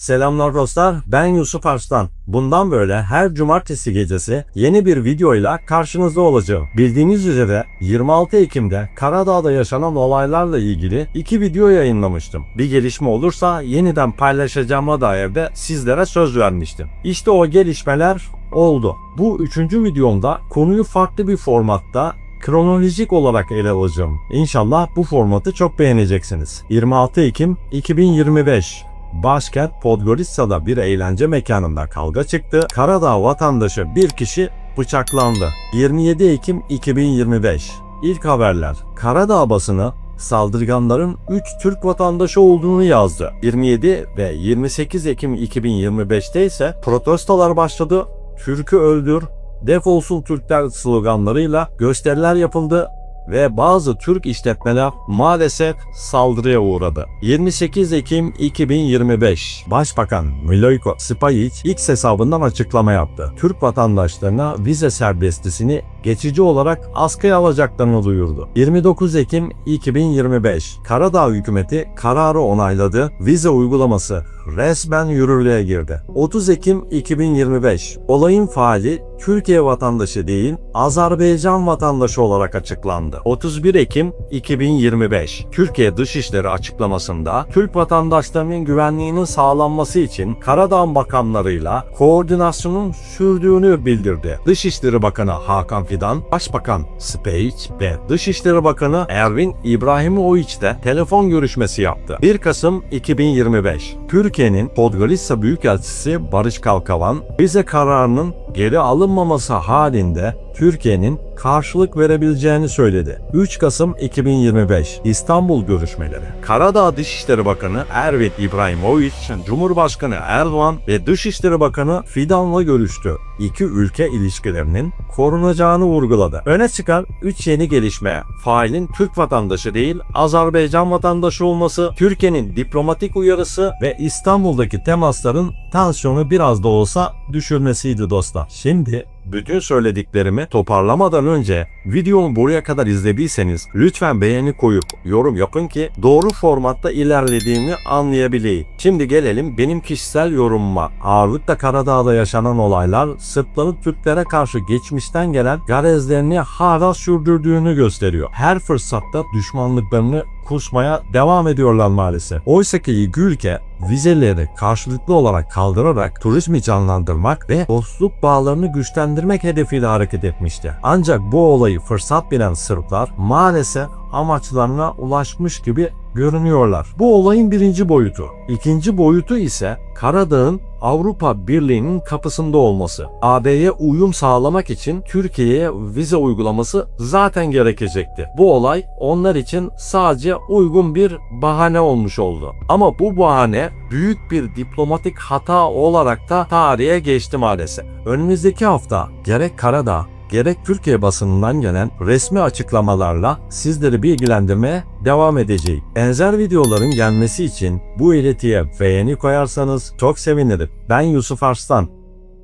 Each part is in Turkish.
Selamlar dostlar, ben Yusuf Arslan. Bundan böyle her cumartesi gecesi yeni bir videoyla karşınızda olacağım. Bildiğiniz üzere 26 Ekim'de Karadağ'da yaşanan olaylarla ilgili 2 video yayınlamıştım. Bir gelişme olursa yeniden paylaşacağıma dair de sizlere söz vermiştim. İşte o gelişmeler oldu. Bu 3. videomda konuyu farklı bir formatta kronolojik olarak ele alacağım. İnşallah bu formatı çok beğeneceksiniz. 26 Ekim 2025 başkent Podgorica'da bir eğlence mekanında kavga çıktı. Karadağ vatandaşı bir kişi bıçaklandı. 27 Ekim 2025 İlk haberler. Karadağ basını saldırganların 3 Türk vatandaşı olduğunu yazdı. 27 ve 28 Ekim 2025'te ise protestolar başladı. Türk'ü öldür, defolsun Türkler sloganlarıyla gösteriler yapıldı ve bazı Türk işletmeler maalesef saldırıya uğradı. 28 Ekim 2025 Başbakan Milojko Spajic X hesabından açıklama yaptı. Türk vatandaşlarına vize serbestisini geçici olarak askıya alacaklarını duyurdu. 29 Ekim 2025 Karadağ hükümeti kararı onayladı. Vize uygulaması resmen yürürlüğe girdi. 30 Ekim 2025 olayın faali Türkiye vatandaşı değil, Azerbaycan vatandaşı olarak açıklandı. 31 Ekim 2025 Türkiye Dışişleri açıklamasında Türk vatandaşlarının güvenliğinin sağlanması için Karadağ makamlarıyla koordinasyonun sürdüğünü bildirdi. Dışişleri Bakanı Hakan Fidan, Başbakan Spajic ve Dışişleri Bakanı Ervin İbrahimovic de telefon görüşmesi yaptı. 1 Kasım 2025 Türkiye'nin Podgorica Büyükelçisi Barış Kalkavan, vize kararının geri alınmaması halinde Türkiye'nin karşılık verebileceğini söyledi. 3 Kasım 2025 İstanbul görüşmeleri. Karadağ Dışişleri Bakanı Ervin İbrahimovic, Cumhurbaşkanı Erdoğan ve Dışişleri Bakanı Fidan'la görüştü. İki ülke ilişkilerinin korunacağını vurguladı. Öne çıkan 3 yeni gelişme, failin Türk vatandaşı değil, Azerbaycan vatandaşı olması, Türkiye'nin diplomatik uyarısı ve İstanbul'daki temasların tansiyonu biraz da olsa düşürmesiydi dostlar. Şimdi bütün söylediklerimi toparlamadan önce videomu buraya kadar izlediyseniz lütfen beğeni koyup yorum yapın ki doğru formatta ilerlediğimi anlayabileyim. Şimdi gelelim benim kişisel yorumuma. Ağırlıkla Karadağ'da yaşanan olaylar Sırpların Türklere karşı geçmişten gelen garezlerini hala sürdürdüğünü gösteriyor. Her fırsatta düşmanlıklarını kusmaya devam ediyorlar maalesef. Oysaki iki ülke vizeleri karşılıklı olarak kaldırarak turizmi canlandırmak ve dostluk bağlarını güçlendirmek hedefiyle hareket etmişti. Ancak bu olayı fırsat bilen Sırplar maalesef amaçlarına ulaşmış gibi görünüyorlar. Bu olayın birinci boyutu. İkinci boyutu ise Karadağ'ın Avrupa Birliği'nin kapısında olması. AB'ye uyum sağlamak için Türkiye'ye vize uygulaması zaten gerekecekti. Bu olay onlar için sadece uygun bir bahane olmuş oldu. Ama bu bahane büyük bir diplomatik hata olarak da tarihe geçti maalesef. Önümüzdeki hafta gerek Karadağ gerek Türkiye basınından gelen resmi açıklamalarla sizleri bilgilendirmeye devam edeceğim. Benzer videoların gelmesi için bu iletiye beğeni koyarsanız çok sevinirim. Ben Yusuf Arslan.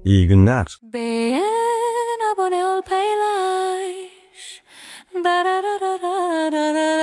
İyi günler. Beğen, abone ol, paylaş. Da da da da da da da da.